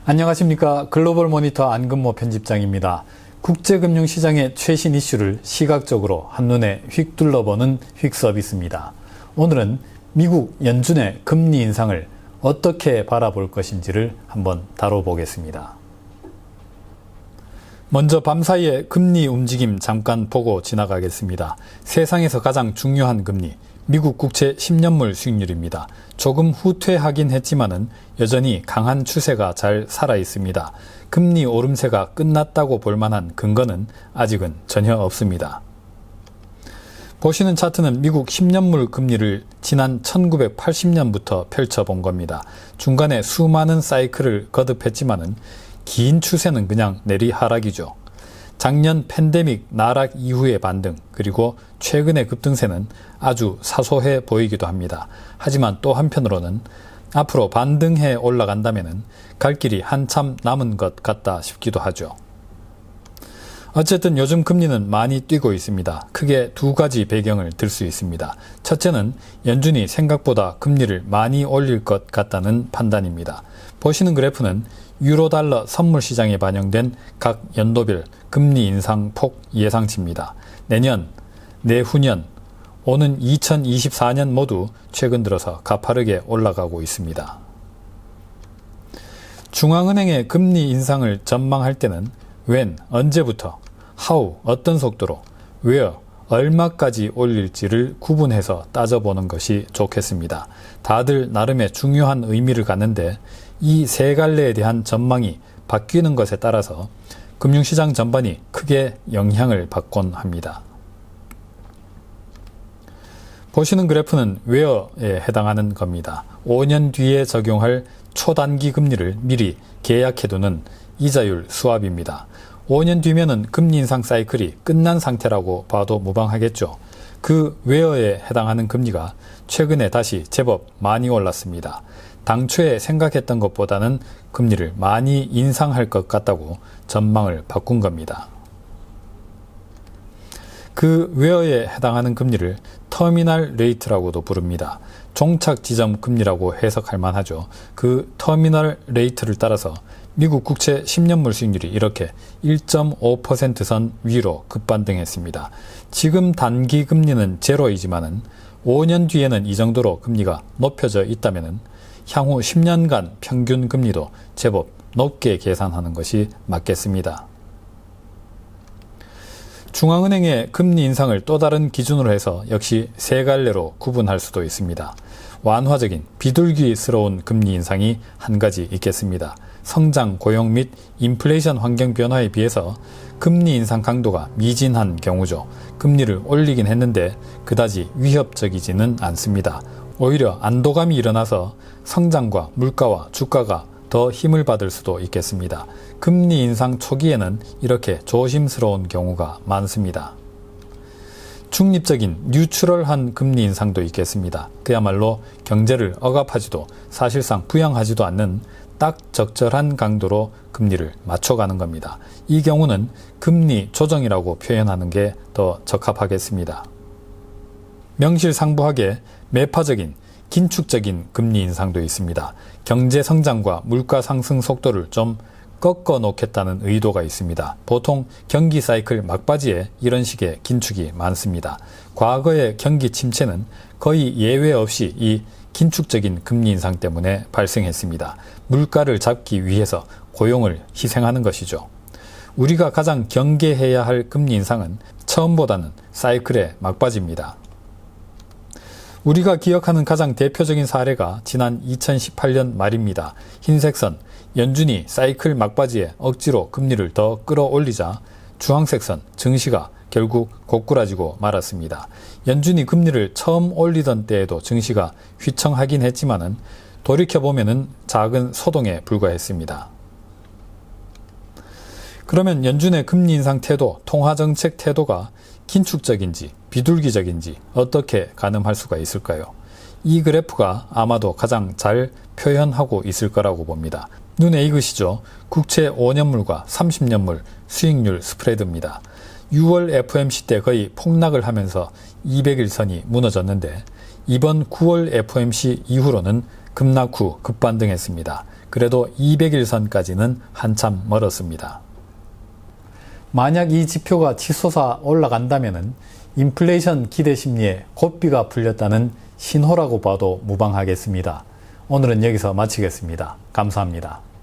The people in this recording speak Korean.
안녕하십니까. 글로벌 모니터 안근모 편집장입니다. 국제금융시장의 최신 이슈를 시각적으로 한눈에 휙 둘러보는 휙 서비스입니다. 오늘은 미국 연준의 금리 인상을 어떻게 바라볼 것인지를 한번 다뤄보겠습니다. 먼저 밤사이의 금리 움직임 잠깐 보고 지나가겠습니다. 세상에서 가장 중요한 금리, 미국 국채 10년물 수익률입니다. 조금 후퇴하긴 했지만은 여전히 강한 추세가 잘 살아 있습니다. 금리 오름세가 끝났다고 볼 만한 근거는 아직은 전혀 없습니다. 보시는 차트는 미국 10년물 금리를 지난 1980년부터 펼쳐본 겁니다. 중간에 수많은 사이클을 거듭했지만은 긴 추세는 그냥 내리하락이죠. 작년 팬데믹 나락 이후의 반등, 그리고 최근의 급등세는 아주 사소해 보이기도 합니다. 하지만 또 한편으로는 앞으로 반등해 올라간다면은 갈 길이 한참 남은 것 같다 싶기도 하죠. 어쨌든 요즘 금리는 많이 뛰고 있습니다. 크게 두 가지 배경을 들 수 있습니다. 첫째는 연준이 생각보다 금리를 많이 올릴 것 같다는 판단입니다. 보시는 그래프는 유로달러 선물 시장에 반영된 각 연도별 금리 인상 폭 예상치입니다. 내년, 내후년, 오는 2024년 모두 최근 들어서 가파르게 올라가고 있습니다. 중앙은행의 금리 인상을 전망할 때는 when, 언제부터, how, 어떤 속도로, where, 얼마까지 올릴지를 구분해서 따져보는 것이 좋겠습니다. 다들 나름의 중요한 의미를 갖는데 이 세 갈래에 대한 전망이 바뀌는 것에 따라서 금융시장 전반이 크게 영향을 받곤 합니다. 보시는 그래프는 where에 해당하는 겁니다. 5년 뒤에 적용할 초단기 금리를 미리 계약해두는 이자율 수합입니다. 5년 뒤면은 금리 인상 사이클이 끝난 상태라고 봐도 무방하겠죠. 그 where에 해당하는 금리가 최근에 다시 제법 많이 올랐습니다. 당초에 생각했던 것보다는 금리를 많이 인상할 것 같다고 전망을 바꾼 겁니다. 그 where에 해당하는 금리를 터미널 레이트라고도 부릅니다. 종착 지점 금리라고 해석할 만하죠. 그 터미널 레이트를 따라서 미국 국채 10년물 수익률이 이렇게 1.5% 선 위로 급반등했습니다. 지금 단기 금리는 제로이지만은 5년 뒤에는 이 정도로 금리가 높여져 있다면은 향후 10년간 평균 금리도 제법 높게 계산하는 것이 맞겠습니다. 중앙은행의 금리 인상을 또 다른 기준으로 해서 역시 세 갈래로 구분할 수도 있습니다. 완화적인 비둘기스러운 금리 인상이 한 가지 있겠습니다. 성장, 고용 및 인플레이션 환경 변화에 비해서 금리 인상 강도가 미진한 경우죠. 금리를 올리긴 했는데 그다지 위협적이지는 않습니다. 오히려 안도감이 일어나서 성장과 물가와 주가가 더 힘을 받을 수도 있겠습니다. 금리 인상 초기에는 이렇게 조심스러운 경우가 많습니다. 중립적인 뉴트럴한 금리 인상도 있겠습니다. 그야말로 경제를 억압하지도 사실상 부양하지도 않는 딱 적절한 강도로 금리를 맞춰가는 겁니다. 이 경우는 금리 조정이라고 표현하는 게 더 적합하겠습니다. 명실상부하게 매파적인 긴축적인 금리 인상도 있습니다. 경제 성장과 물가 상승 속도를 좀 꺾어 놓겠다는 의도가 있습니다. 보통 경기 사이클 막바지에 이런 식의 긴축이 많습니다. 과거의 경기 침체는 거의 예외 없이 이 긴축적인 금리 인상 때문에 발생했습니다. 물가를 잡기 위해서 고용을 희생하는 것이죠. 우리가 가장 경계해야 할 금리 인상은 처음보다는 사이클의 막바지입니다. 우리가 기억하는 가장 대표적인 사례가 지난 2018년 말입니다. 흰색 선, 연준이 사이클 막바지에 억지로 금리를 더 끌어올리자 주황색 선, 증시가 결국 고꾸라지고 말았습니다. 연준이 금리를 처음 올리던 때에도 증시가 휘청하긴 했지만은 돌이켜보면은 작은 소동에 불과했습니다. 그러면 연준의 금리 인상 태도, 통화정책 태도가 긴축적인지 비둘기적인지 어떻게 가늠할 수가 있을까요? 이 그래프가 아마도 가장 잘 표현하고 있을 거라고 봅니다. 눈에 익으시죠? 국채 5년물과 30년물 수익률 스프레드입니다. 6월 FOMC 때 거의 폭락을 하면서 200일선이 무너졌는데 이번 9월 FOMC 이후로는 급락 후 급반등했습니다. 그래도 200일선까지는 한참 멀었습니다. 만약 이 지표가 치솟아 올라간다면 인플레이션 기대 심리에 고삐가 풀렸다는 신호라고 봐도 무방하겠습니다. 오늘은 여기서 마치겠습니다. 감사합니다.